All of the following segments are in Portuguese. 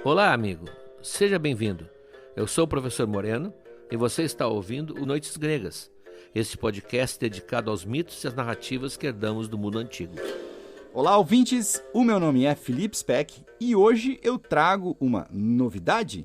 Olá, amigo. Seja bem-vindo. Eu sou o professor Moreno e você está ouvindo o Noites Gregas, este podcast dedicado aos mitos e às narrativas que herdamos do mundo antigo. Olá, ouvintes. O meu nome é Felipe Speck e hoje eu trago uma novidade.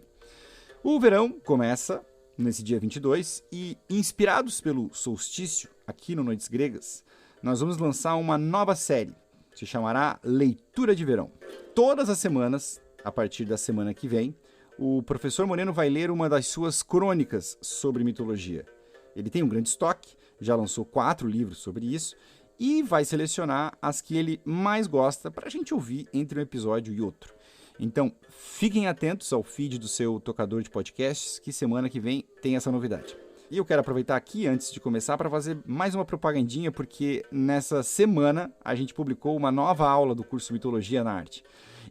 O verão começa nesse dia 22 e, inspirados pelo solstício aqui no Noites Gregas, nós vamos lançar uma nova série. Se chamará Leitura de Verão. Todas as semanas, a partir da semana que vem, o professor Moreno vai ler uma das suas crônicas sobre mitologia. Ele tem um grande estoque, já lançou 4 livros sobre isso, e vai selecionar as que ele mais gosta para a gente ouvir entre um episódio e outro. Então, fiquem atentos ao feed do seu tocador de podcasts, que semana que vem tem essa novidade. E eu quero aproveitar aqui, antes de começar, para fazer mais uma propagandinha, porque nessa semana a gente publicou uma nova aula do curso Mitologia na Arte.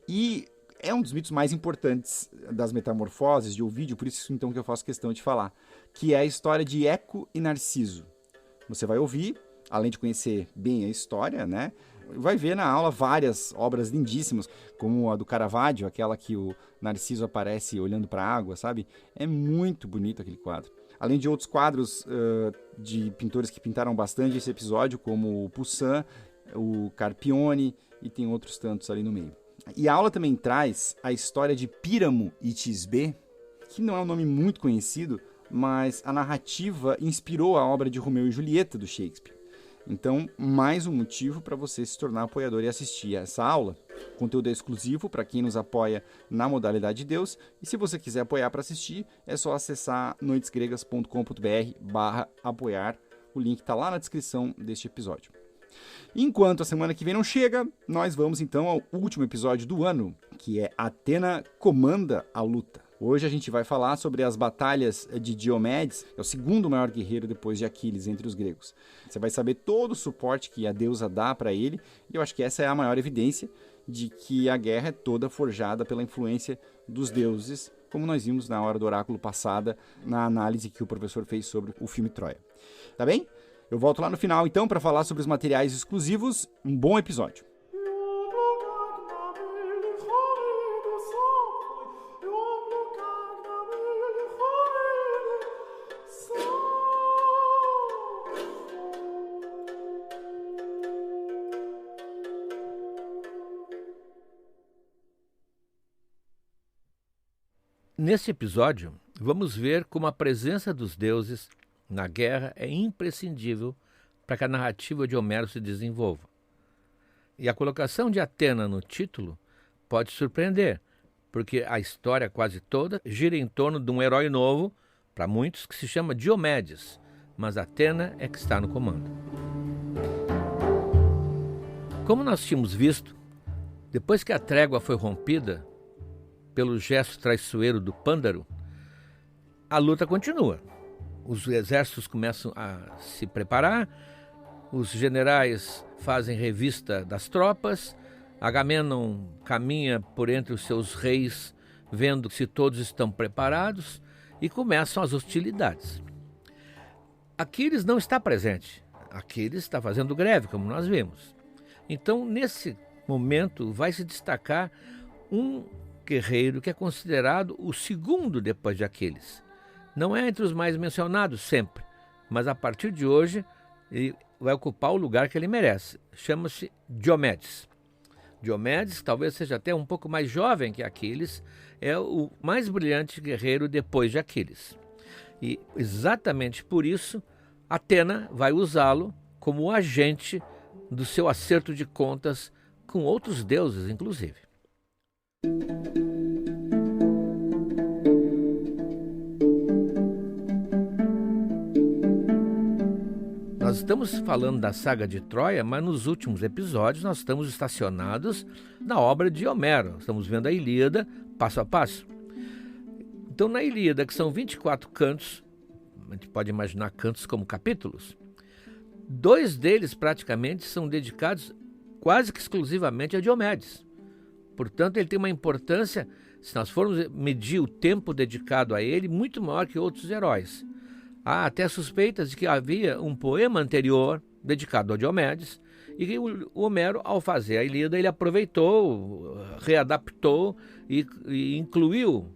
E é um dos mitos mais importantes das metamorfoses de Ovídio, por isso então que eu faço questão de falar, que é a história de Eco e Narciso. Você vai ouvir, além de conhecer bem a história, né? Vai ver na aula várias obras lindíssimas, como a do Caravaggio, aquela que o Narciso aparece olhando para a água, sabe? É muito bonito aquele quadro. Além de outros quadros de pintores que pintaram bastante esse episódio, como o Poussin, o Carpione e tem outros tantos ali no meio. E a aula também traz a história de Píramo e Tisbé, que não é um nome muito conhecido, mas a narrativa inspirou a obra de Romeu e Julieta, do Shakespeare. Então, mais um motivo para você se tornar apoiador e assistir a essa aula. O conteúdo é exclusivo para quem nos apoia na modalidade de Deus. E se você quiser apoiar para assistir, é só acessar noitesgregas.com.br/apoiar. O link está lá na descrição deste episódio. Enquanto a semana que vem não chega, nós vamos então ao último episódio do ano, que é Atena comanda a luta. Hoje a gente vai falar sobre as batalhas de Diomedes, que é o segundo maior guerreiro depois de Aquiles entre os gregos. Você vai saber todo o suporte que a deusa dá para ele, e eu acho que essa é a maior evidência de que a guerra é toda forjada pela influência dos deuses, como nós vimos na hora do oráculo passada, na análise que o professor fez sobre o filme Troia. Tá bem? Eu volto lá no final, então, para falar sobre os materiais exclusivos. Um bom episódio. Nesse episódio, vamos ver como a presença dos deuses na guerra é imprescindível para que a narrativa de Homero se desenvolva. E a colocação de Atena no título pode surpreender, porque a história quase toda gira em torno de um herói novo, para muitos, que se chama Diomedes, mas Atena é que está no comando. Como nós tínhamos visto, depois que a trégua foi rompida pelo gesto traiçoeiro do Pândaro, a luta continua. Os exércitos começam a se preparar, os generais fazem revista das tropas, Agamenon caminha por entre os seus reis, vendo se todos estão preparados, e começam as hostilidades. Aquiles não está presente, Aquiles está fazendo greve, como nós vimos. Então, nesse momento, vai se destacar um guerreiro que é considerado o segundo depois de Aquiles. Não é entre os mais mencionados sempre, mas a partir de hoje ele vai ocupar o lugar que ele merece. Chama-se Diomedes. Diomedes, talvez seja até um pouco mais jovem que Aquiles, é o mais brilhante guerreiro depois de Aquiles. E exatamente por isso, Atena vai usá-lo como agente do seu acerto de contas com outros deuses, inclusive. Nós estamos falando da saga de Troia, mas nos últimos episódios nós estamos estacionados na obra de Homero. Estamos vendo a Ilíada passo a passo. Então, na Ilíada, que são 24 cantos, a gente pode imaginar cantos como capítulos, 2 deles praticamente são dedicados quase que exclusivamente a Diomedes. Portanto, ele tem uma importância, se nós formos medir o tempo dedicado a ele, muito maior que outros heróis. Há até suspeitas de que havia um poema anterior dedicado a Diomedes e que o Homero, ao fazer a Ilíada, ele aproveitou, readaptou e incluiu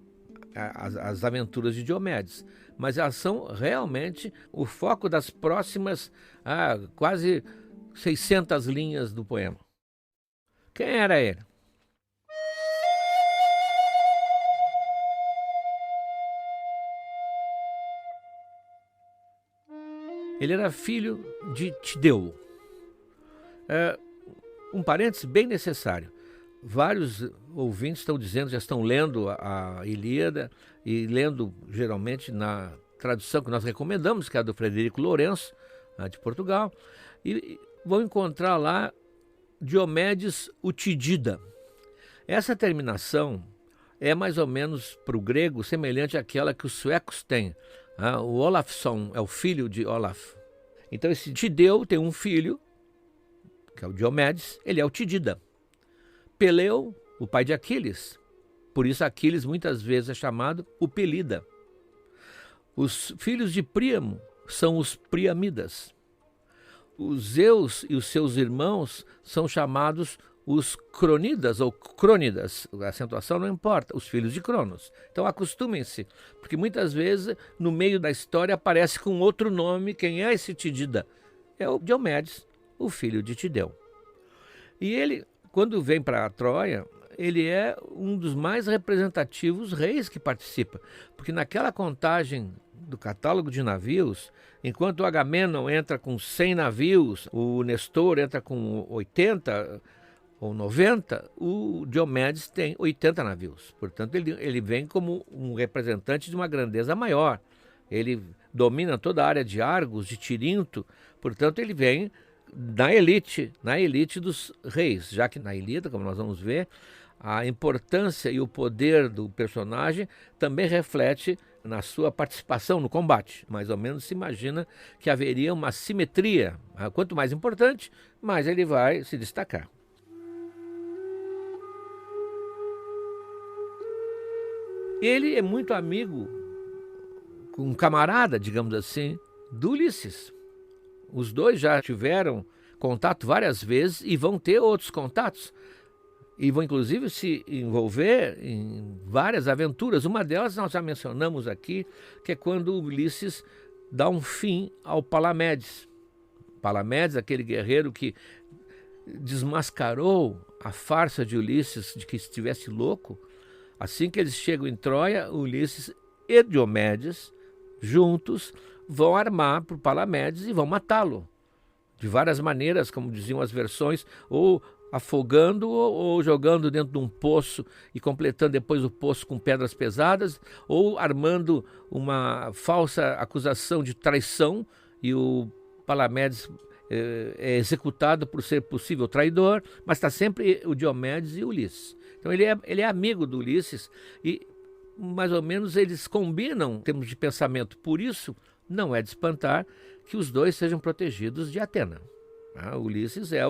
as aventuras de Diomedes, mas elas são realmente o foco das próximas quase 600 linhas do poema. Quem era ele? Ele era filho de Tideu. Um parêntese bem necessário. Vários ouvintes estão dizendo, já estão lendo a Ilíada e lendo geralmente na tradução que nós recomendamos, que é a do Frederico Lourenço, de Portugal, e vão encontrar lá Diomedes o Tidida. Essa terminação é mais ou menos para o grego semelhante àquela que os suecos têm. O Olafsson é o filho de Olaf. Então esse Tideu tem um filho, que é o Diomedes, ele é o Tidida. Peleu, o pai de Aquiles. Por isso Aquiles muitas vezes é chamado o Pelida. Os filhos de Príamo são os Priamidas. Os Zeus e os seus irmãos são chamados os Cronidas ou Crônidas. A acentuação não importa, os filhos de Cronos. Então acostumem-se, porque muitas vezes no meio da história aparece com outro nome. Quem é esse Tidida? É o Diomedes, o filho de Tideu. E ele, quando vem para Troia, ele é um dos mais representativos reis que participa, porque naquela contagem do catálogo de navios, enquanto o Agamenon entra com 100 navios, o Nestor entra com 80 ou 90, o Diomedes tem 80 navios. Portanto, ele vem como um representante de uma grandeza maior. Ele domina toda a área de Argos, de Tirinto, portanto, ele vem na elite dos reis, já que na Ilíada, como nós vamos ver, a importância e o poder do personagem também reflete na sua participação no combate. Mais ou menos se imagina que haveria uma simetria. Quanto mais importante, mais ele vai se destacar. Ele é muito amigo, um camarada, digamos assim, do Ulisses. Os dois já tiveram contato várias vezes e vão ter outros contatos. E vão inclusive se envolver em várias aventuras. Uma delas nós já mencionamos aqui, que é quando Ulisses dá um fim ao Palamedes. Palamedes, aquele guerreiro que desmascarou a farsa de Ulisses de que estivesse louco. Assim que eles chegam em Troia, Ulisses e Diomedes, juntos, vão armar para o Palamedes e vão matá-lo. De várias maneiras, como diziam as versões, ou afogando ou jogando dentro de um poço e completando depois o poço com pedras pesadas, ou armando uma falsa acusação de traição e o Palamedes é executado por ser possível traidor, mas está sempre o Diomedes e o Ulisses. Então ele é amigo do Ulisses e mais ou menos eles combinam em termos de pensamento. Por isso, não é de espantar que os dois sejam protegidos de Atena. Ulisses é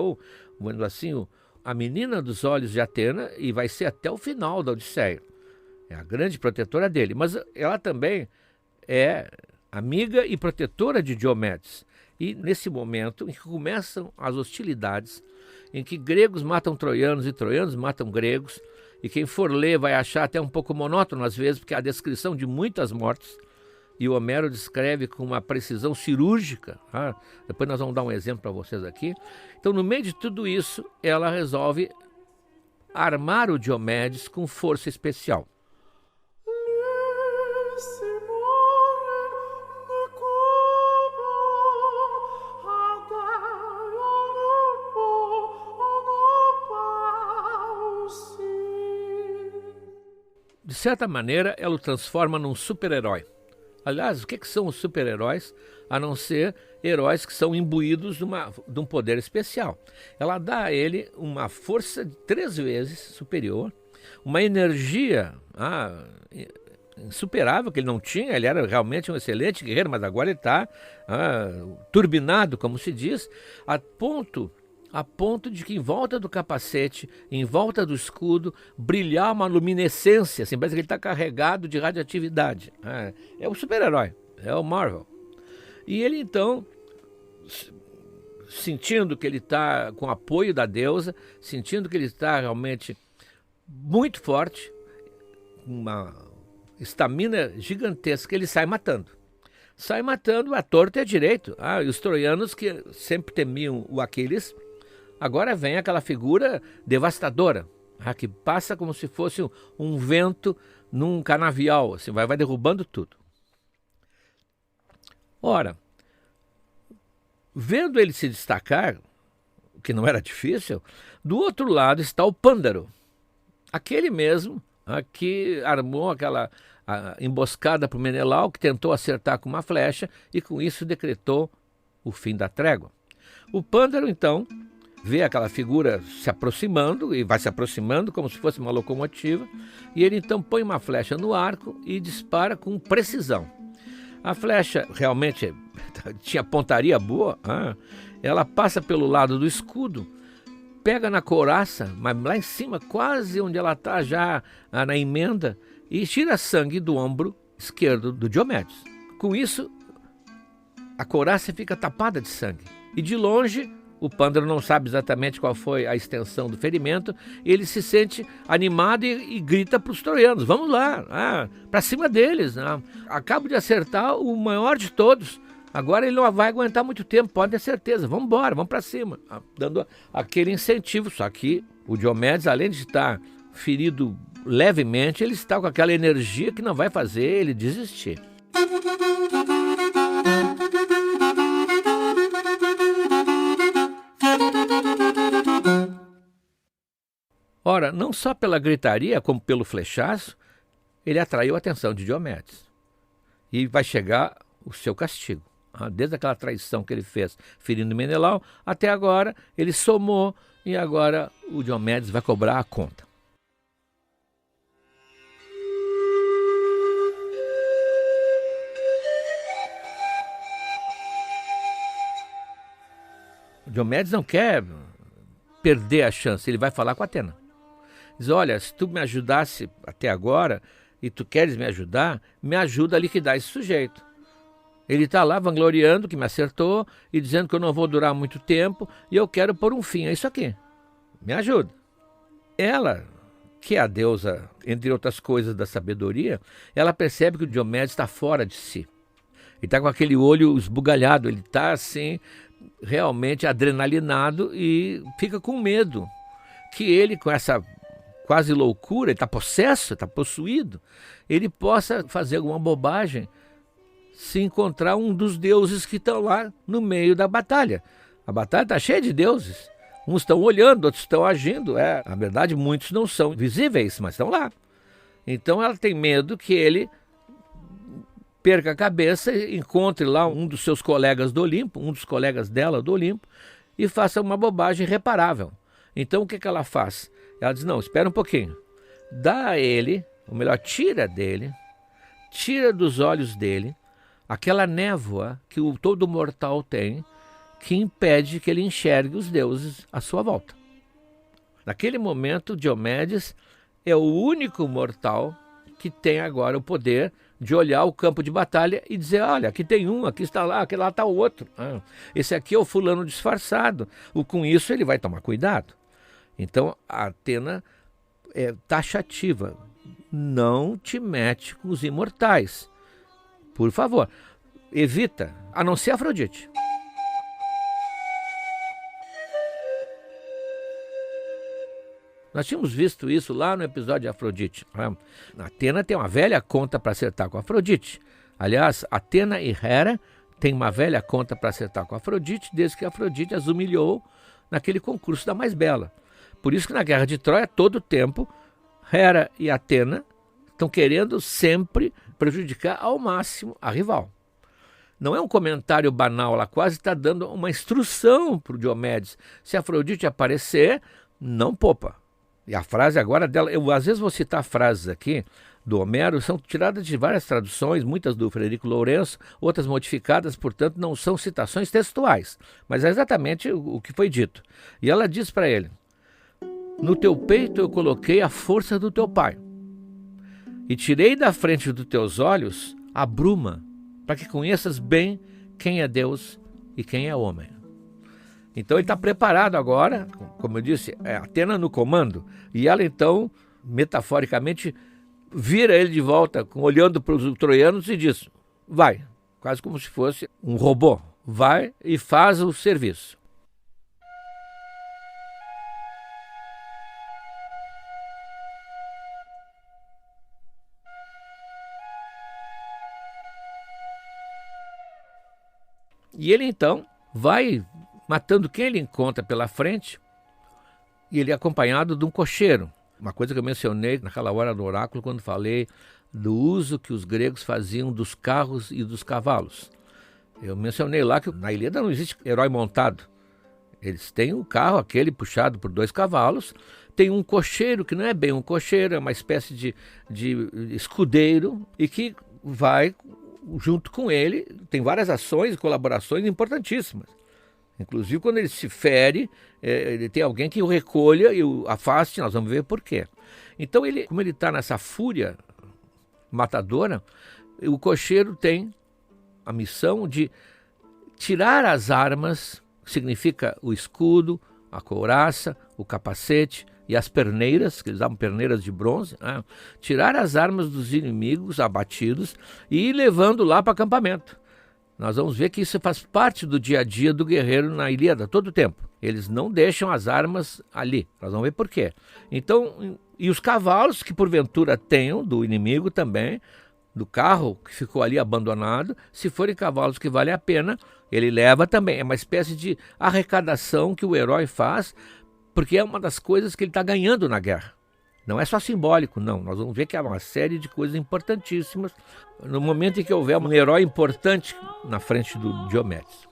a menina dos olhos de Atena e vai ser até o final da Odisseia. É a grande protetora dele, mas ela também é amiga e protetora de Diomedes. E nesse momento em que começam as hostilidades, em que gregos matam troianos e troianos matam gregos, e quem for ler vai achar até um pouco monótono às vezes, porque há a descrição de muitas mortes, e o Homero descreve com uma precisão cirúrgica. Depois nós vamos dar um exemplo para vocês aqui. Então, no meio de tudo isso, ela resolve armar o Diomedes com força especial. De certa maneira, ela o transforma num super-herói. Aliás, o que são os super-heróis, a não ser heróis que são imbuídos de um poder especial? Ela dá a ele uma força 3 vezes superior, uma energia insuperável que ele não tinha. Ele era realmente um excelente guerreiro, mas agora ele está turbinado, como se diz, a ponto de que em volta do capacete, em volta do escudo, brilhar uma luminescência, assim, parece que ele está carregado de radioatividade. É o super-herói, é o Marvel. E ele então, sentindo que ele está com apoio da deusa, sentindo que ele está realmente muito forte, uma estamina gigantesca, ele sai matando. Sai matando à torta e à direito. E os troianos, que sempre temiam o Aquiles, agora vem aquela figura devastadora, que passa como se fosse um vento num canavial, assim, vai derrubando tudo. Ora, vendo ele se destacar, que não era difícil, do outro lado está o Pândaro, aquele mesmo que armou aquela emboscada para o Menelau, que tentou acertar com uma flecha e com isso decretou o fim da trégua. O Pândaro, então, vê aquela figura se aproximando e vai se aproximando como se fosse uma locomotiva, e ele então põe uma flecha no arco e dispara com precisão. A flecha realmente tinha pontaria boa, ela passa pelo lado do escudo, pega na couraça, mas lá em cima, quase onde ela está já na emenda, e tira sangue do ombro esquerdo do Diomedes. Com isso, a couraça fica tapada de sangue. E de longe, o Pândaro não sabe exatamente qual foi a extensão do ferimento, ele se sente animado e grita para os troianos: vamos lá, para cima deles. Acabo de acertar o maior de todos. Agora ele não vai aguentar muito tempo, pode ter certeza. Vamos embora, vamos para cima. Dando aquele incentivo. Só que o Diomedes, além de estar ferido levemente, ele está com aquela energia que não vai fazer ele desistir. Ora, não só pela gritaria, como pelo flechaço, ele atraiu a atenção de Diomedes. E vai chegar o seu castigo. Desde aquela traição que ele fez ferindo Menelau, até agora ele somou e agora o Diomedes vai cobrar a conta. O Diomedes não quer perder a chance, ele vai falar com Atena. Diz: olha, se tu me ajudasse até agora e tu queres me ajudar, me ajuda a liquidar esse sujeito. Ele está lá vangloriando que me acertou e dizendo que eu não vou durar muito tempo e eu quero pôr um fim a isso aqui. Me ajuda. Ela, que é a deusa, entre outras coisas, da sabedoria, ela percebe que o Diomedes está fora de si. Ele está com aquele olho esbugalhado, ele está assim, realmente adrenalinado e fica com medo que ele, com essa quase loucura, ele está possesso, está possuído, ele possa fazer alguma bobagem se encontrar um dos deuses que estão lá no meio da batalha. A batalha está cheia de deuses. Uns estão olhando, outros estão agindo. Na verdade, muitos não são visíveis, mas estão lá. Então ela tem medo que ele perca a cabeça e encontre lá um dos seus colegas do Olimpo, um dos colegas dela do Olimpo, e faça uma bobagem irreparável. Então o que ela faz? Ela diz: não, espera um pouquinho. Dá a ele, ou melhor, tira dele, tira dos olhos dele aquela névoa que todo mortal tem, que impede que ele enxergue os deuses à sua volta. Naquele momento, Diomedes é o único mortal que tem agora o poder de olhar o campo de batalha e dizer: olha, aqui tem um, aqui está lá, aqui lá está o outro. Esse aqui é o fulano disfarçado. Com isso ele vai tomar cuidado. Então a Atena é taxativa: não te mete com os imortais. Por favor, evita, a não ser Afrodite. Nós tínhamos visto isso lá no episódio de Afrodite. Atena tem uma velha conta para acertar com Afrodite. Aliás, Atena e Hera têm uma velha conta para acertar com Afrodite, desde que Afrodite as humilhou naquele concurso da mais bela. Por isso que na Guerra de Troia, todo o tempo, Hera e Atena estão querendo sempre prejudicar ao máximo a rival. Não é um comentário banal, ela quase está dando uma instrução para o Diomedes. Se Afrodite aparecer, não poupa. E a frase agora dela, eu às vezes vou citar frases aqui do Homero, são tiradas de várias traduções, muitas do Frederico Lourenço, outras modificadas, portanto não são citações textuais, mas é exatamente o que foi dito. E ela diz para ele: no teu peito eu coloquei a força do teu pai, e tirei da frente dos teus olhos a bruma, para que conheças bem quem é Deus e quem é homem. Então ele está preparado agora, como eu disse, Atena no comando, e ela então, metaforicamente, vira ele de volta, olhando para os troianos e diz: vai, quase como se fosse um robô, vai e faz o serviço. E ele então vai matando quem ele encontra pela frente, e ele é acompanhado de um cocheiro. Uma coisa que eu mencionei naquela hora do oráculo, quando falei do uso que os gregos faziam dos carros e dos cavalos. Eu mencionei lá que na Ilíada não existe herói montado. Eles têm o carro, aquele puxado por 2 cavalos, tem um cocheiro, que não é bem um cocheiro, é uma espécie de escudeiro, e que vai junto com ele, tem várias ações e colaborações importantíssimas. Inclusive, quando ele se fere, ele tem alguém que o recolha e o afaste, nós vamos ver por quê. Então, como ele está nessa fúria matadora, o cocheiro tem a missão de tirar as armas, que significa o escudo, a couraça, o capacete e as perneiras, que eles davam perneiras de bronze, né? Tirar as armas dos inimigos abatidos e ir levando lá para o acampamento. Nós vamos ver que isso faz parte do dia a dia do guerreiro na Ilíada, todo o tempo. Eles não deixam as armas ali, nós vamos ver por quê. Então, e os cavalos que porventura tenham do inimigo também, do carro que ficou ali abandonado, se forem cavalos que valem a pena, ele leva também. É uma espécie de arrecadação que o herói faz, porque é uma das coisas que ele está ganhando na guerra. Não é só simbólico, não. Nós vamos ver que há uma série de coisas importantíssimas no momento em que houver um herói importante na frente do Diomedes.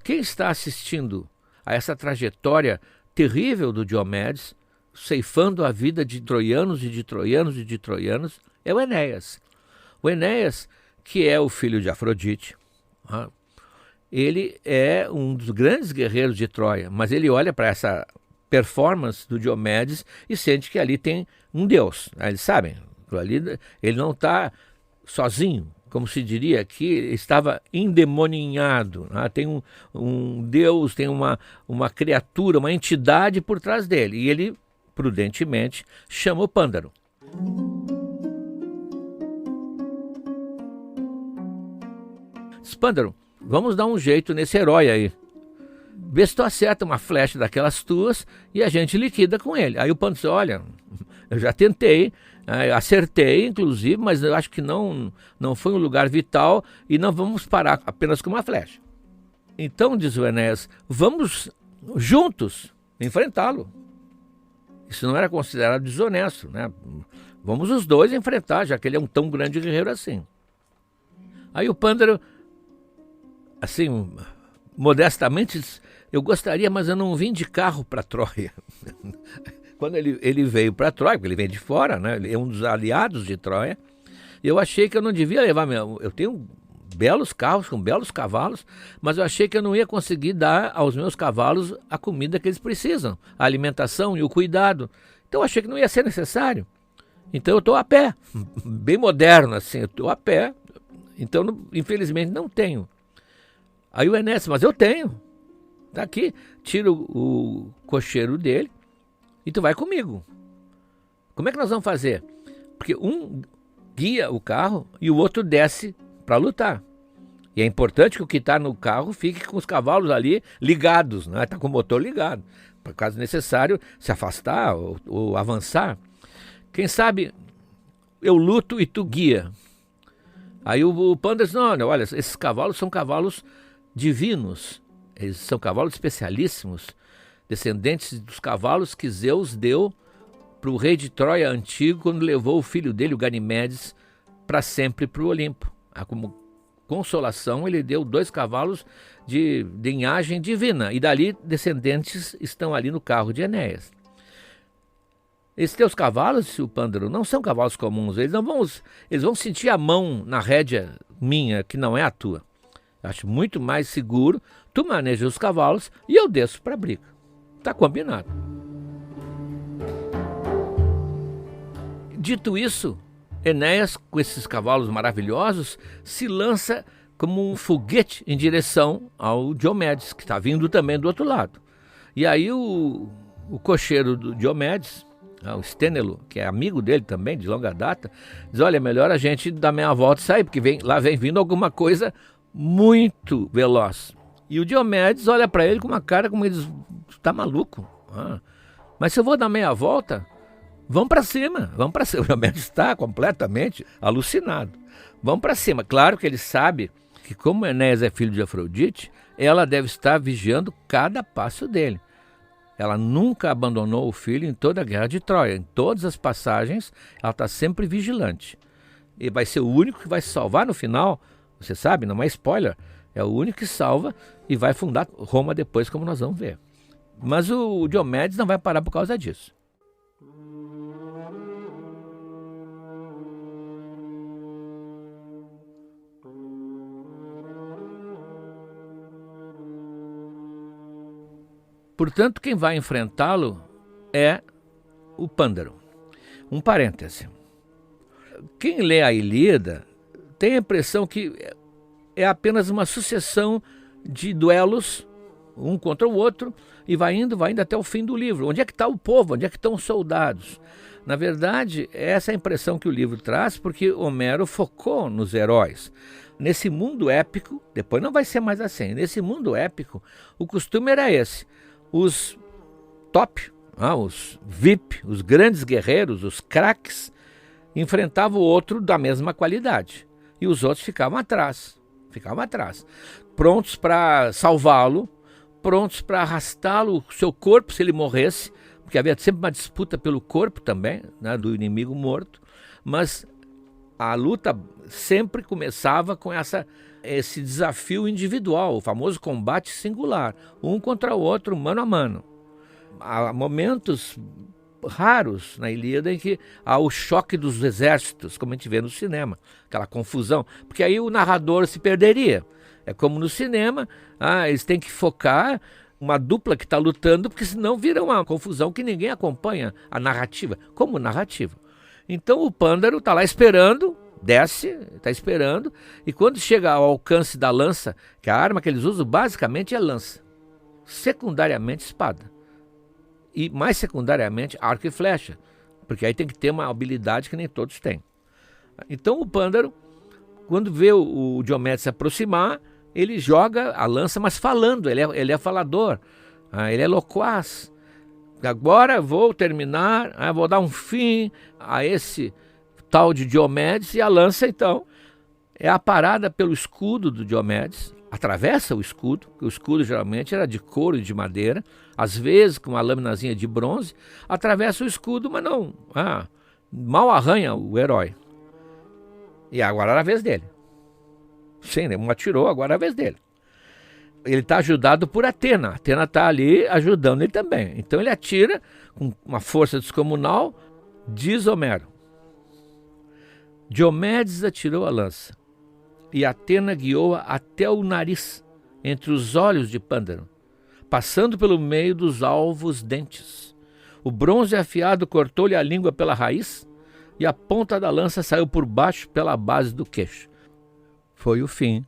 Quem está assistindo a essa trajetória terrível do Diomedes, ceifando a vida de troianos e de troianos e de troianos, é o Enéas. O Enéas, que é o filho de Afrodite, ele é um dos grandes guerreiros de Troia, mas ele olha para essa performance do Diomedes e sente que ali tem um deus. Eles sabem, ali ele não está sozinho, como se diria aqui, estava endemoninhado. Tem um deus, tem uma criatura, uma entidade por trás dele. E ele, prudentemente, chama o Pândaro. Pândaro, vamos dar um jeito nesse herói aí. Vê se tu acerta uma flecha daquelas tuas e a gente liquida com ele. Aí o Pândaro disse: olha, eu já tentei, acertei inclusive, mas eu acho que não foi um lugar vital e não vamos parar apenas com uma flecha. Então, diz o Enéas, vamos juntos enfrentá-lo. Isso não era considerado desonesto, né? Vamos os dois enfrentar, já que ele é um tão grande guerreiro assim. Aí o Pândaro, assim, modestamente, disse: eu gostaria, mas eu não vim de carro para Troia. Quando ele veio para Troia, porque ele vem de fora, né? Ele é um dos aliados de Troia, eu achei que eu não devia levar eu tenho belos carros com belos cavalos, mas eu achei que eu não ia conseguir dar aos meus cavalos a comida que eles precisam, a alimentação e o cuidado. Então eu achei que não ia ser necessário. Então eu estou a pé, bem moderno assim, eu estou a pé, então infelizmente não tenho. Aí o Enéas: mas eu tenho, tá aqui, tira o cocheiro dele e tu vai comigo. Como é que nós vamos fazer? Porque um guia o carro e o outro desce para lutar. E é importante que o que está no carro fique com os cavalos ali ligados, né? Está com o motor ligado, por caso necessário se afastar ou avançar. Quem sabe eu luto e tu guia. Aí o Pândaro diz: não, olha, esses cavalos são cavalos divinos, eles são cavalos especialíssimos, descendentes dos cavalos que Zeus deu para o rei de Troia antigo quando levou o filho dele, o Ganimedes, para sempre para o Olimpo. Como consolação, ele deu 2 cavalos de linhagem divina, e dali descendentes estão ali no carro de Enéas. Esses teus cavalos, disse o Pândaro, não são cavalos comuns, eles vão sentir a mão na rédea minha, que não é a tua. Acho muito mais seguro, tu maneja os cavalos e eu desço para a briga. Está combinado. Dito isso, Enéas, com esses cavalos maravilhosos, se lança como um foguete em direção ao Diomedes, que está vindo também do outro lado. E aí o cocheiro do Diomedes, o Stênelo, que é amigo dele também, de longa data, diz, olha, melhor a gente dar meia volta e sair, porque lá vem vindo alguma coisa muito veloz. E o Diomedes olha para ele com uma cara como ele diz, tá maluco? Mas se eu vou dar meia volta, vamos para cima. O Diomedes está completamente alucinado. Vamos para cima. Claro que ele sabe que como Enéas é filho de Afrodite, ela deve estar vigiando cada passo dele. Ela nunca abandonou o filho em toda a guerra de Troia. Em todas as passagens, ela está sempre vigilante. E vai ser o único que vai se salvar no final. Você sabe, não é spoiler. É o único que salva e vai fundar Roma depois, como nós vamos ver. Mas o Diomedes não vai parar por causa disso. Portanto, quem vai enfrentá-lo é o Pândaro. Um parêntese. Quem lê a Ilíada tem a impressão que é apenas uma sucessão de duelos, um contra o outro, e vai indo até o fim do livro. Onde é que está o povo? Onde é que estão os soldados? Na verdade, essa é a impressão que o livro traz, porque Homero focou nos heróis. Nesse mundo épico, depois não vai ser mais assim, nesse mundo épico, o costume era esse. Os top, os VIP, os grandes guerreiros, os craques, enfrentavam o outro da mesma qualidade. E os outros ficavam atrás, prontos para salvá-lo, prontos para arrastá-lo, o seu corpo, se ele morresse, porque havia sempre uma disputa pelo corpo também, né, do inimigo morto, mas a luta sempre começava com esse desafio individual, o famoso combate singular, um contra o outro, mano a mano. Há momentos raros na Ilíada em que há o choque dos exércitos, como a gente vê no cinema, aquela confusão, porque aí o narrador se perderia. É como no cinema, eles têm que focar uma dupla que está lutando, porque senão vira uma confusão que ninguém acompanha a narrativa, como narrativa. Então o Pândaro está lá esperando, desce, está esperando, e quando chega ao alcance da lança, que a arma que eles usam basicamente é lança, secundariamente espada, e mais secundariamente arco e flecha, porque aí tem que ter uma habilidade que nem todos têm. Então o Pândaro, quando vê o Diomedes se aproximar, ele joga a lança, mas falando, ele é falador, ele é loquaz. Agora vou terminar, vou dar um fim a esse tal de Diomedes, e a lança então é aparada pelo escudo do Diomedes, atravessa o escudo geralmente era de couro e de madeira, às vezes com uma lâminazinha de bronze, atravessa o escudo, mas não, mal arranha o herói. E agora era a vez dele. Sim, um atirou, agora é a vez dele. Ele está ajudado por Atena. Atena está ali ajudando ele também. Então ele atira com uma força descomunal, diz Homero. Diomedes atirou a lança, e Atena guiou-a até o nariz, entre os olhos de Pândaro, passando pelo meio dos alvos dentes. O bronze afiado cortou-lhe a língua pela raiz, e a ponta da lança saiu por baixo pela base do queixo. Foi o fim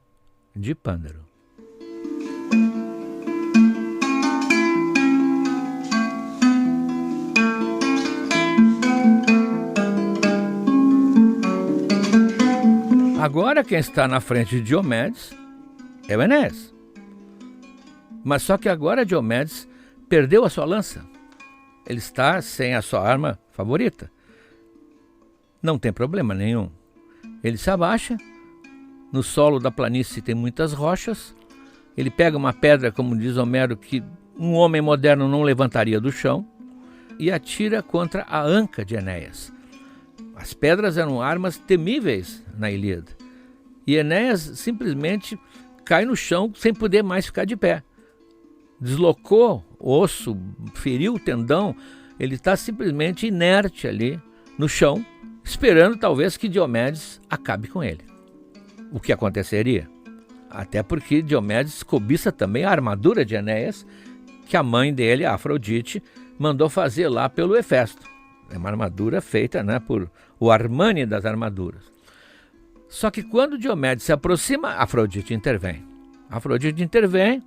de Pândaro. Agora quem está na frente de Diomedes é o Enéas. Mas só que agora Diomedes perdeu a sua lança. Ele está sem a sua arma favorita. Não tem problema nenhum. Ele se abaixa. No solo da planície tem muitas rochas. Ele pega uma pedra, como diz Homero, que um homem moderno não levantaria do chão, e atira contra a anca de Enéas. As pedras eram armas temíveis na Ilíada. E Enéas simplesmente cai no chão sem poder mais ficar de pé. Deslocou o osso, feriu o tendão, ele está simplesmente inerte ali no chão, esperando talvez que Diomedes acabe com ele. O que aconteceria? Até porque Diomedes cobiça também a armadura de Enéas, que a mãe dele, a Afrodite, mandou fazer lá pelo Hefesto. É uma armadura feita, por o Armani das armaduras. Só que quando Diomedes se aproxima, Afrodite intervém. Afrodite intervém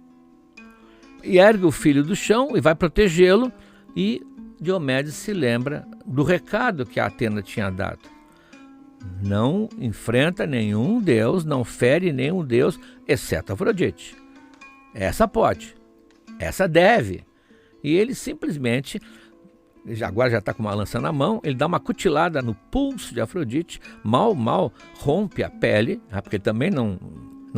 e ergue o filho do chão e vai protegê-lo, e Diomedes se lembra do recado que a Atena tinha dado. Não enfrenta nenhum deus, não fere nenhum deus, exceto Afrodite. Essa pode, essa deve. E ele simplesmente, agora já está com uma lança na mão, ele dá uma cutilada no pulso de Afrodite, mal rompe a pele, porque ele também não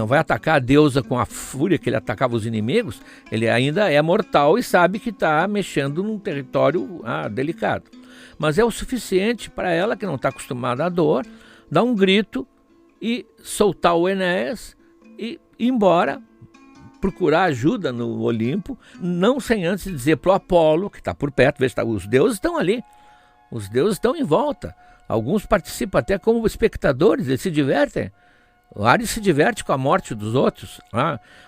vai atacar a deusa com a fúria que ele atacava os inimigos. Ele ainda é mortal e sabe que está mexendo num território delicado. Mas é o suficiente para ela, que não está acostumada à dor, dar um grito e soltar o Enéas e ir embora, procurar ajuda no Olimpo, não sem antes dizer para o Apolo, que está por perto, os deuses estão ali, os deuses estão em volta. Alguns participam até como espectadores, eles se divertem. O Ares se diverte com a morte dos outros.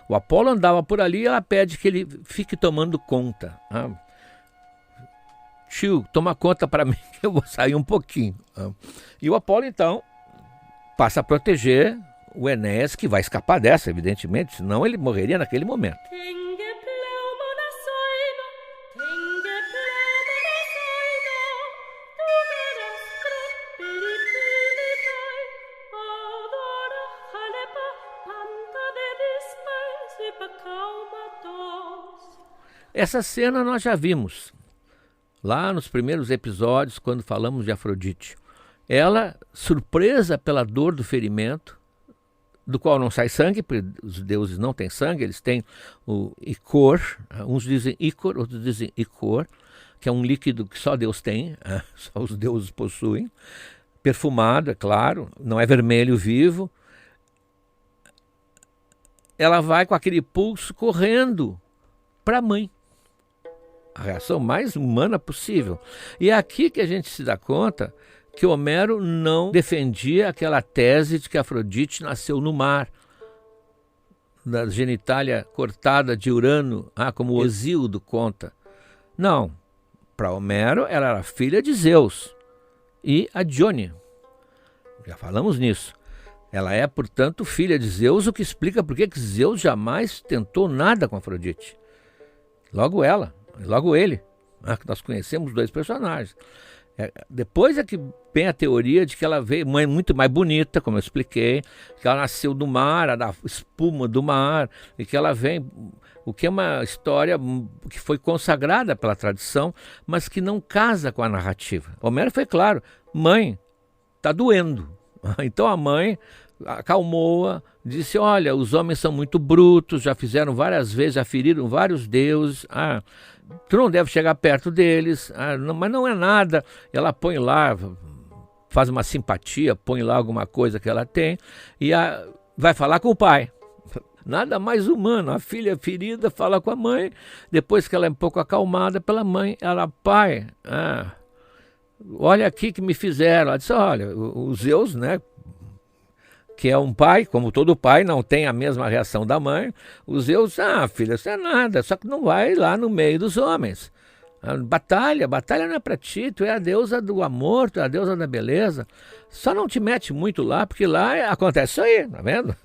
O Apolo andava por ali e ela pede que ele fique tomando conta. Tio, toma conta para mim que eu vou sair um pouquinho. E o Apolo, então, passa a proteger o Enéas, que vai escapar dessa, evidentemente, senão ele morreria naquele momento. Essa cena nós já vimos lá nos primeiros episódios, quando falamos de Afrodite. Ela, surpresa pela dor do ferimento, do qual não sai sangue, porque os deuses não têm sangue, eles têm o icor, uns dizem icor, outros dizem icor, que é um líquido que só Deus tem, só os deuses possuem, perfumado, é claro, não é vermelho vivo. Ela vai com aquele pulso correndo para a mãe. A reação mais humana possível. E é aqui que a gente se dá conta que Homero não defendia aquela tese de que Afrodite nasceu no mar, da genitália cortada de Urano, como o Hesíodo conta. Não, para Homero ela era filha de Zeus e a Dione. Já falamos nisso. Ela é, portanto, filha de Zeus, o que explica por que Zeus jamais tentou nada com Afrodite. Logo ela, logo ele, que nós conhecemos dois personagens. Depois é que vem a teoria de que ela veio mãe muito mais bonita, como eu expliquei, que ela nasceu do mar, da espuma do mar, e que ela vem, o que é uma história que foi consagrada pela tradição, mas que não casa com a narrativa. Homero foi claro, mãe, está doendo. Então a mãe acalmou-a, disse, olha, os homens são muito brutos, já fizeram várias vezes, já feriram vários deuses, tu não deve chegar perto deles, mas não é nada. Ela põe lá, faz uma simpatia, põe lá alguma coisa que ela tem e vai falar com o pai. Nada mais humano, a filha ferida fala com a mãe, depois que ela é um pouco acalmada pela mãe, ela, pai, olha aqui que me fizeram. Ela disse, olha, o Zeus, né, que é um pai, como todo pai, não tem a mesma reação da mãe. Os Zeus, filha, isso é nada, só que não vai lá no meio dos homens. Batalha não é pra ti, tu é a deusa do amor, tu é a deusa da beleza. Só não te mete muito lá, porque lá acontece isso aí, tá vendo?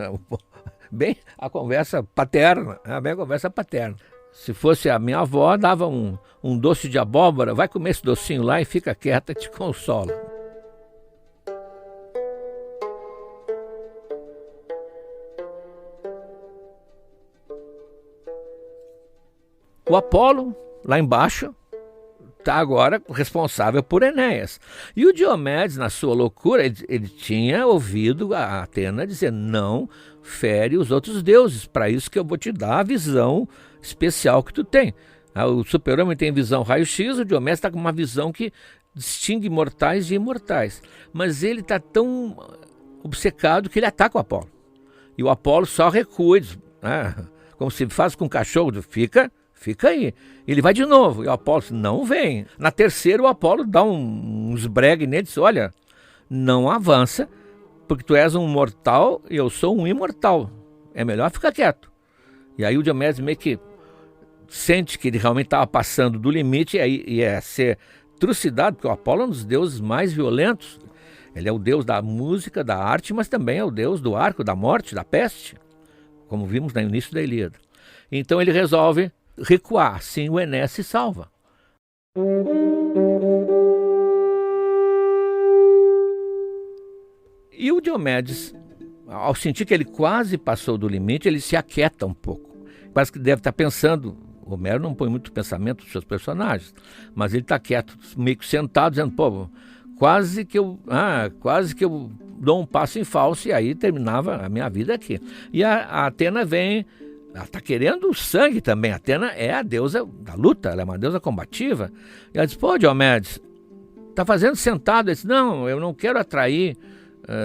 Bem a conversa paterna, bem a conversa paterna. Se fosse a minha avó, dava um doce de abóbora, vai comer esse docinho lá e fica quieta, te consola. O Apolo, lá embaixo, está agora responsável por Enéas. E o Diomedes, na sua loucura, ele tinha ouvido a Atena dizer, não fere os outros deuses, para isso que eu vou te dar a visão especial que tu tem. O super-homem tem visão raio-x, o Diomedes está com uma visão que distingue mortais de imortais. Mas ele está tão obcecado que ele ataca o Apolo. E o Apolo só recua, como se faz com o cachorro, fica aí. Ele vai de novo. E o Apolo não vem. Na terceira, o Apolo dá uns bregue nele e diz, olha, não avança, porque tu és um mortal e eu sou um imortal. É melhor ficar quieto. E aí o Diomedes meio que sente que ele realmente estava passando do limite e ia ser trucidado, porque o Apolo é um dos deuses mais violentos. Ele é o deus da música, da arte, mas também é o deus do arco, da morte, da peste, como vimos no início da Ilíada. Então ele resolve recuar, assim o Enéas se salva. E o Diomedes, ao sentir que ele quase passou do limite, ele se aquieta um pouco. Parece que deve estar pensando, Homero não põe muito pensamento nos seus personagens, mas ele está quieto, meio que sentado, dizendo, pô, quase que eu dou um passo em falso e aí terminava a minha vida aqui. E a Atena vem, ela está querendo sangue também. A Atena é a deusa da luta, ela é uma deusa combativa. E ela diz, pô, Diomedes, está fazendo sentado? Ele diz, não, eu não quero atrair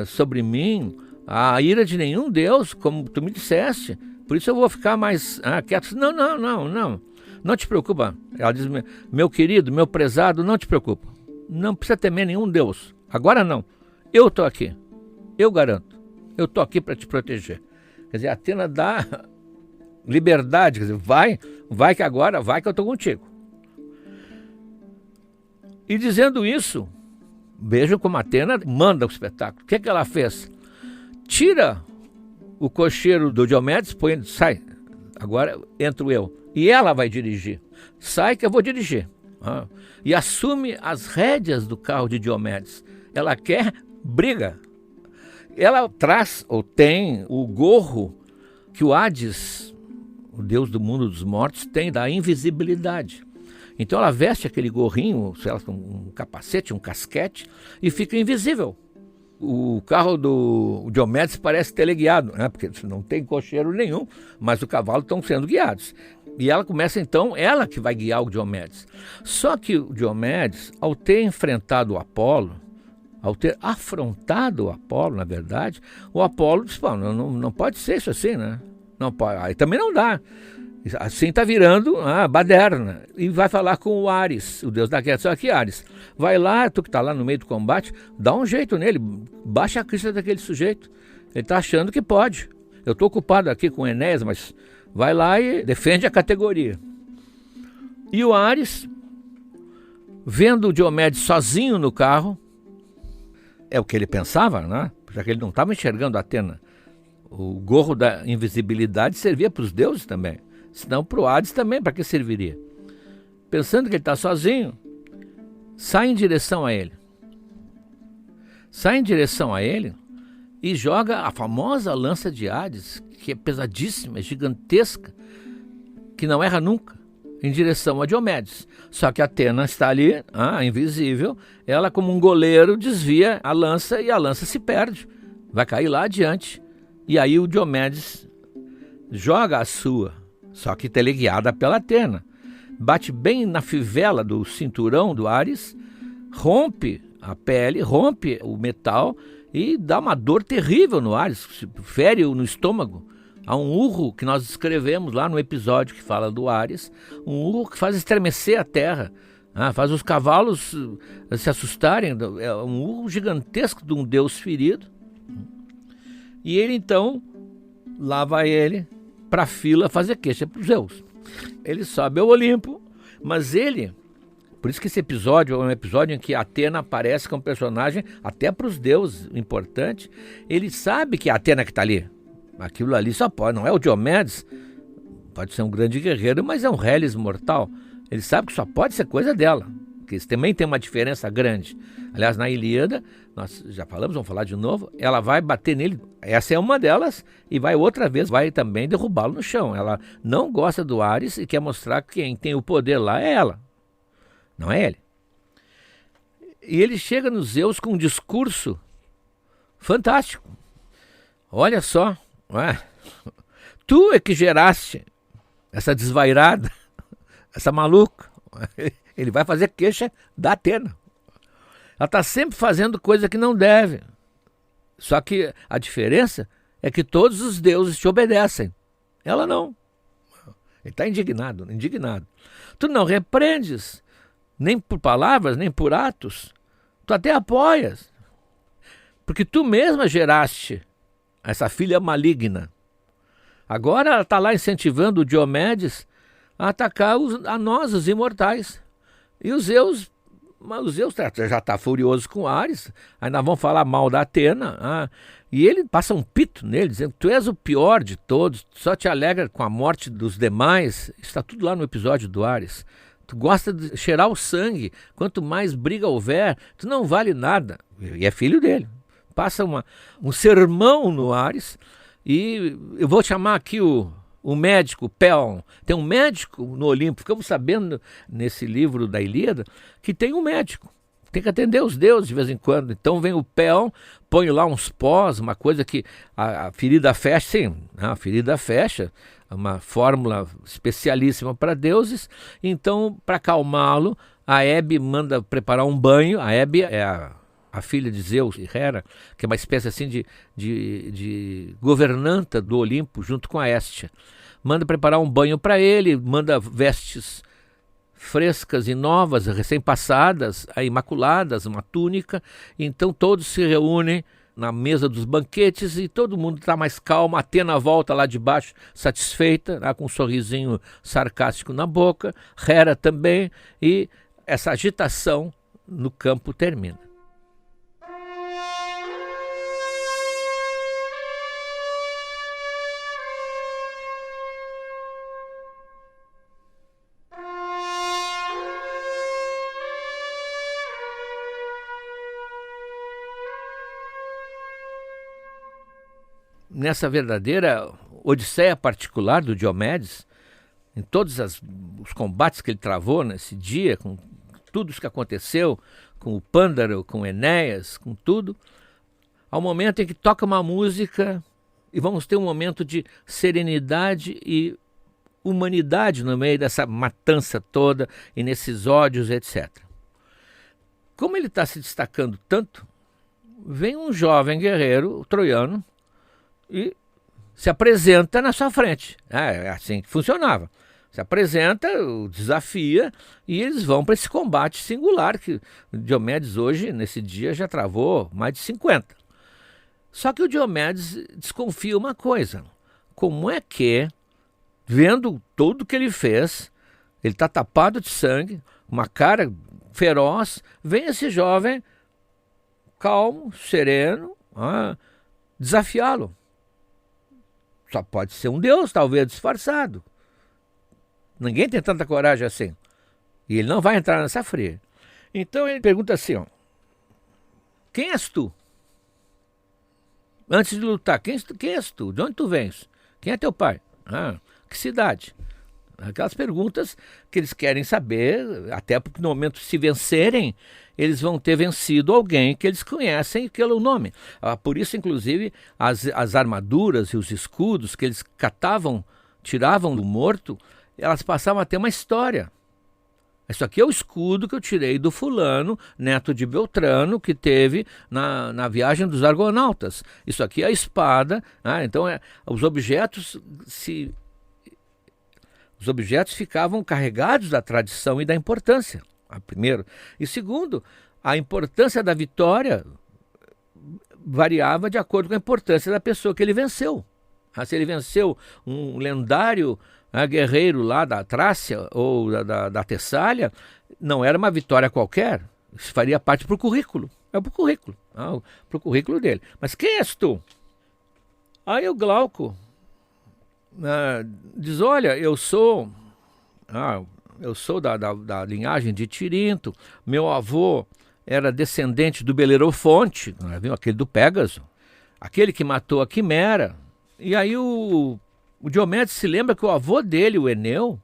sobre mim a ira de nenhum deus, como tu me disseste. Por isso eu vou ficar mais quieto. Não te preocupa. Ela diz, meu querido, meu prezado, não te preocupa. Não precisa temer nenhum deus. Agora não. Eu estou aqui. Eu garanto. Eu estou aqui para te proteger. Quer dizer, a Atena dá liberdade. Quer dizer, vai que agora, vai que eu estou contigo. E dizendo isso, vejam como a Atena manda o espetáculo. O que ela fez? Tira o cocheiro do Diomedes, sai. Agora entro eu. E ela vai dirigir. Sai que eu vou dirigir. E assume as rédeas do carro de Diomedes. Ela quer briga. Ela traz, ou tem, o gorro que o Hades, o deus do mundo dos mortos, tem da invisibilidade. Então ela veste aquele gorrinho, um capacete, um casquete, e fica invisível. O carro do Diomedes parece teleguiado, né? Porque não tem cocheiro nenhum, mas os cavalos estão sendo guiados. E ela começa então, ela que vai guiar o Diomedes. Só que o Diomedes, ao ter enfrentado o Apolo, ao ter afrontado o Apolo, na verdade, o Apolo disse, pô, não pode ser isso assim, né? Não pode, aí também não dá. Assim está virando a baderna. E vai falar com o Ares, o deus da guerra. Só que Ares, vai lá, tu que está lá no meio do combate, dá um jeito nele, baixa a crista daquele sujeito. Ele está achando que pode. Eu estou ocupado aqui com o Enéas, mas vai lá e defende a categoria. E o Ares, vendo o Diomedes sozinho no carro, é o que ele pensava, né? Já que ele não estava enxergando a Atena. O gorro da invisibilidade servia para os deuses também. Senão para o Hades também, para que serviria? Pensando que ele está sozinho, sai em direção a ele. Sai em direção a ele e joga a famosa lança de Hades, que é pesadíssima, é gigantesca, que não erra nunca, em direção a Diomedes. Só que a Atena está ali, invisível, ela como um goleiro desvia a lança e a lança se perde. Vai cair lá adiante. E aí o Diomedes joga a sua, só que teleguiada pela Atena. Bate bem na fivela do cinturão do Ares, rompe a pele, rompe o metal e dá uma dor terrível no Ares, fere-o no estômago. Há um urro que nós escrevemos lá no episódio que fala do Ares, um urro que faz estremecer a terra, faz os cavalos se assustarem, é um urro gigantesco de um deus ferido. E ele então, lá vai ele para a fila fazer queixa para os Zeus. Ele sobe ao Olimpo, mas por isso que esse episódio é um episódio em que a Atena aparece como personagem, até para os deuses, importante. Ele sabe que é a Atena que está ali. Aquilo ali só pode, não é o Diomedes, pode ser um grande guerreiro, mas é um Hélios mortal. Ele sabe que só pode ser coisa dela, que isso também tem uma diferença grande. Aliás, na Ilíada, nós já falamos, vamos falar de novo, ela vai bater nele, essa é uma delas, e vai outra vez, vai também derrubá-lo no chão. Ela não gosta do Ares e quer mostrar que quem tem o poder lá é ela, não é ele. E ele chega nos Zeus com um discurso fantástico. Olha só, tu é que geraste essa desvairada, essa maluca. Ele vai fazer queixa da Atena. Ela está sempre fazendo coisa que não deve. Só que a diferença é que todos os deuses te obedecem. Ela não. Ele está indignado. Tu não repreendes, nem por palavras, nem por atos. Tu até apoias. Porque tu mesma geraste essa filha maligna. Agora ela está lá incentivando o Diomedes a atacar a nós, os imortais. E os Zeus Mas o Zeus já está furioso com Ares, aí nós vamos falar mal da Atena, e ele passa um pito nele, dizendo que tu és o pior de todos, só te alegra com a morte dos demais. Está tudo lá no episódio do Ares. Tu gosta de cheirar o sangue, quanto mais briga houver, tu não vale nada. E é filho dele. Passa um sermão no Ares, e eu vou chamar aqui o médico, Peon. Tem um médico no Olimpo, ficamos sabendo nesse livro da Ilíada que tem um médico. Tem que atender os deuses de vez em quando. Então vem o Peon, põe lá uns pós, uma coisa que a ferida fecha. Sim, a ferida fecha, uma fórmula especialíssima para deuses. Então, para acalmá-lo, a Hebe manda preparar um banho. A Hebe é a filha de Zeus e Hera, que é uma espécie assim de governanta do Olimpo, junto com a Héstia. Manda preparar um banho para ele, manda vestes frescas e novas, recém-passadas, imaculadas, uma túnica. Então todos se reúnem na mesa dos banquetes e todo mundo está mais calmo. Atena volta lá de baixo satisfeita, com um sorrisinho sarcástico na boca, Hera também, e essa agitação no campo termina. Nessa verdadeira odisseia particular do Diomedes, em todos os combates que ele travou nesse dia, com tudo isso que aconteceu, com o Pândaro, com Enéas, com tudo, ao momento em que toca uma música e vamos ter um momento de serenidade e humanidade no meio dessa matança toda e nesses ódios, etc. Como ele está se destacando tanto, vem um jovem guerreiro troiano e se apresenta na sua frente. É assim que funcionava. Se apresenta, o desafia, e eles vão para esse combate singular, que o Diomedes hoje, nesse dia, já travou mais de 50. Só que o Diomedes desconfia uma coisa. Como é que, vendo tudo que ele fez, ele está tapado de sangue, uma cara feroz, vem esse jovem calmo, sereno, desafiá-lo? Só pode ser um deus, talvez disfarçado. Ninguém tem tanta coragem assim. E ele não vai entrar nessa fria. Então ele pergunta assim, quem és tu? Antes de lutar, quem és tu? De onde tu vens? Quem é teu pai? Que cidade? Aquelas perguntas que eles querem saber, até porque no momento se vencerem, eles vão ter vencido alguém que eles conhecem pelo nome. Por isso, inclusive, as armaduras e os escudos que eles tiravam do morto, elas passavam a ter uma história. Isso aqui é o escudo que eu tirei do fulano, neto de Beltrano, que teve na viagem dos Argonautas. Isso aqui é a espada. Então, os objetos ficavam carregados da tradição e da importância, primeiro. E segundo, a importância da vitória variava de acordo com a importância da pessoa que ele venceu. Se ele venceu um lendário guerreiro lá da Trácia ou da Tessália, não era uma vitória qualquer. Isso faria parte para o currículo. É para o currículo. Para o currículo dele. Mas quem és tu? Aí o Glauco diz, olha, eu sou da linhagem de Tirinto, meu avô era descendente do Belerofonte, aquele do Pégaso, aquele que matou a Quimera. E aí o Diomedes se lembra que o avô dele, o Eneu,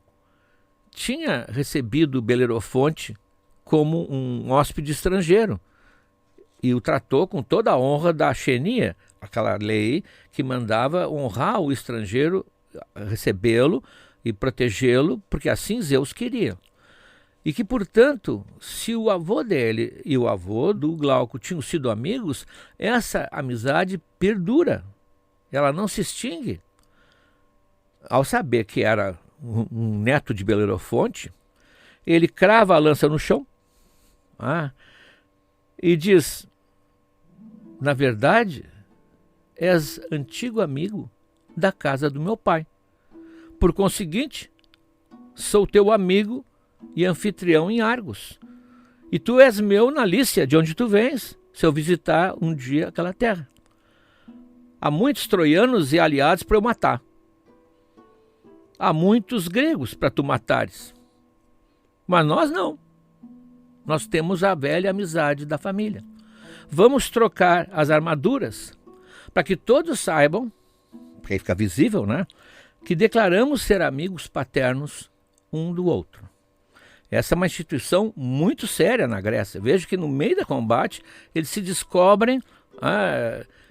tinha recebido o Belerofonte como um hóspede estrangeiro e o tratou com toda a honra da Xenia, aquela lei que mandava honrar o estrangeiro, recebê-lo e protegê-lo, porque assim Zeus queria. E que, portanto, se o avô dele e o avô do Glauco tinham sido amigos, essa amizade perdura, ela não se extingue. Ao saber que era um neto de Belerofonte, ele crava a lança no chão e diz, na verdade, és antigo amigo da casa do meu pai. Por conseguinte, sou teu amigo e anfitrião em Argos. e tu és meu na Lícia, de onde tu vens, se eu visitar um dia aquela terra. Há muitos troianos e aliados para eu matar. Há muitos gregos para tu matares. Mas nós não. Nós temos a velha amizade da família. Vamos trocar as armaduras para que todos saibam, porque aí fica visível, né? Que declaramos ser amigos paternos um do outro. Essa é uma instituição muito séria na Grécia. Veja que no meio do combate eles se descobrem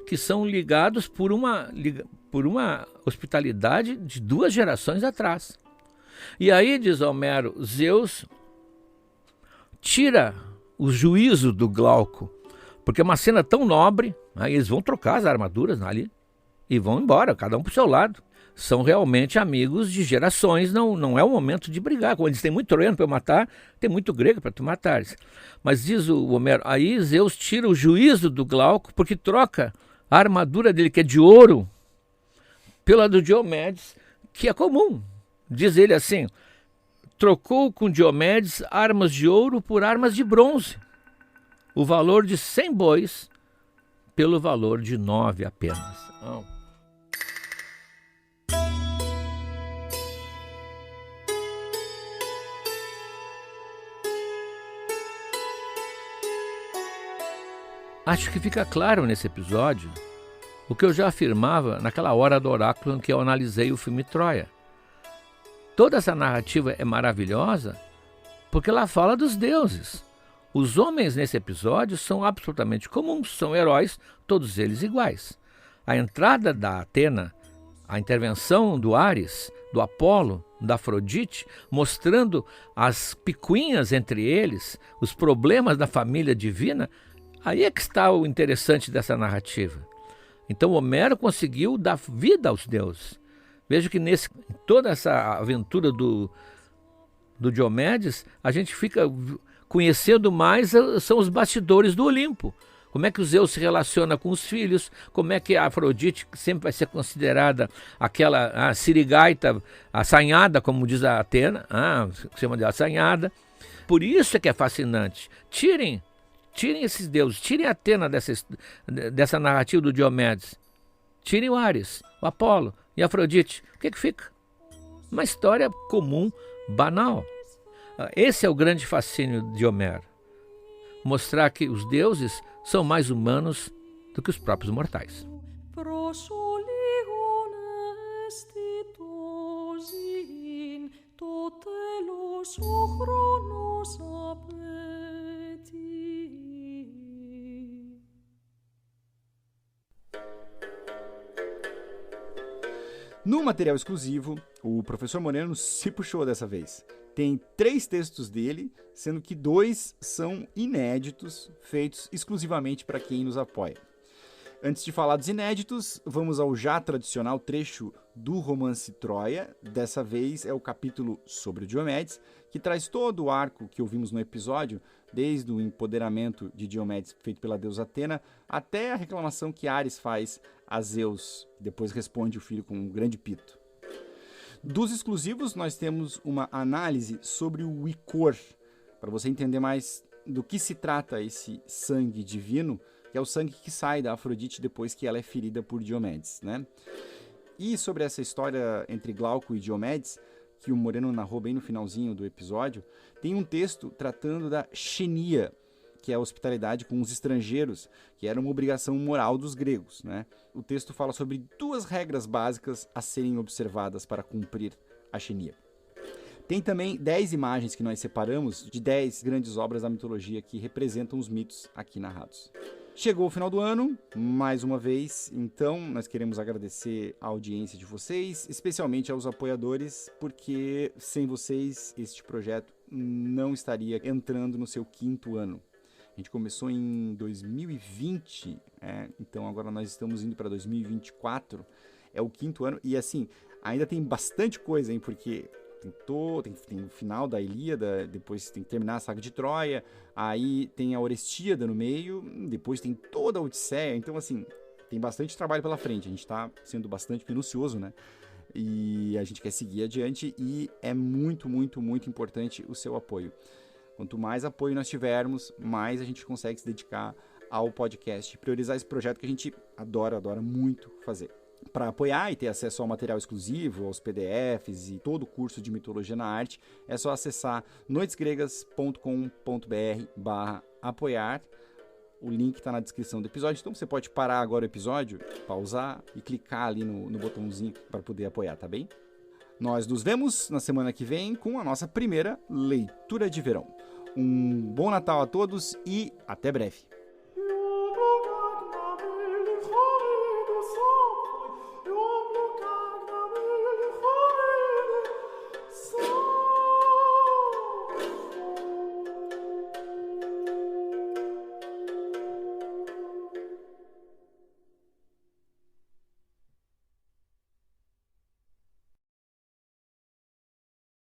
que são ligados por uma hospitalidade de 2 gerações atrás. E aí, diz Homero, Zeus tira o juízo do Glauco, porque é uma cena tão nobre, eles vão trocar as armaduras ali e vão embora, cada um para o seu lado. São realmente amigos de gerações, não é o momento de brigar. Quando eles têm muito troiano para eu matar, tem muito grego para tu matares. Mas diz o Homero, aí Zeus tira o juízo do Glauco, porque troca a armadura dele, que é de ouro, pela do Diomedes, que é comum. Diz ele assim, trocou com Diomedes armas de ouro por armas de bronze. O valor de 100 bois pelo valor de 9 apenas. Acho que fica claro nesse episódio o que eu já afirmava naquela hora do oráculo em que eu analisei o filme Troia. Toda essa narrativa é maravilhosa porque ela fala dos deuses. Os homens nesse episódio são absolutamente comuns, são heróis, todos eles iguais. A entrada da Atena, a intervenção do Ares, do Apolo, da Afrodite, mostrando as picuinhas entre eles, os problemas da família divina, aí é que está o interessante dessa narrativa. Então Homero conseguiu dar vida aos deuses. Veja que toda essa aventura do Diomedes, a gente fica conhecendo mais, são os bastidores do Olimpo. Como é que o Zeus se relaciona com os filhos, como é que a Afrodite sempre vai ser considerada aquela sirigaita, assanhada, como diz a Atena, chama de assanhada. Por isso é que é fascinante. Tirem esses deuses, tirem a Atena dessa narrativa do Diomedes. Tirem o Ares, o Apolo e a Afrodite. O que fica? Uma história comum, banal. Esse é o grande fascínio de Homero. Mostrar que os deuses são mais humanos do que os próprios mortais. No material exclusivo, o professor Moreno se puxou dessa vez. Tem 3 textos dele, sendo que 2 são inéditos, feitos exclusivamente para quem nos apoia. Antes de falar dos inéditos, vamos ao já tradicional trecho do romance Troia. Dessa vez é o capítulo sobre o Diomedes, que traz todo o arco que ouvimos no episódio, desde o empoderamento de Diomedes feito pela deusa Atena, até a reclamação que Ares faz a Zeus, que depois responde o filho com um grande pito. Dos exclusivos, nós temos uma análise sobre o Icor, para você entender mais do que se trata esse sangue divino, que é o sangue que sai da Afrodite depois que ela é ferida por Diomedes, né? E sobre essa história entre Glauco e Diomedes, que o Moreno narrou bem no finalzinho do episódio, tem um texto tratando da xenia, que é a hospitalidade com os estrangeiros, que era uma obrigação moral dos gregos, né? O texto fala sobre 2 regras básicas a serem observadas para cumprir a xenia. Tem também 10 imagens que nós separamos de 10 grandes obras da mitologia que representam os mitos aqui narrados. Chegou o final do ano, mais uma vez, então nós queremos agradecer a audiência de vocês, especialmente aos apoiadores, porque sem vocês este projeto não estaria entrando no seu 5º ano. A gente começou em 2020, então agora nós estamos indo para 2024, é o 5º ano, e assim, ainda tem bastante coisa, hein, porque tem o final da Ilíada, depois tem que terminar a saga de Troia, aí tem a Orestíada no meio, depois tem toda a Odisseia, então assim, tem bastante trabalho pela frente, a gente está sendo bastante minucioso, né? E a gente quer seguir adiante e é muito, muito, muito importante o seu apoio. Quanto mais apoio nós tivermos, mais a gente consegue se dedicar ao podcast, priorizar esse projeto que a gente adora muito fazer. Para apoiar e ter acesso ao material exclusivo, aos PDFs e todo o curso de Mitologia na Arte, é só acessar noitesgregas.com.br/apoiar. O link está na descrição do episódio, então você pode parar agora o episódio, pausar e clicar ali no botãozinho para poder apoiar, tá bem? Nós nos vemos na semana que vem com a nossa primeira leitura de verão. Um bom Natal a todos e até breve!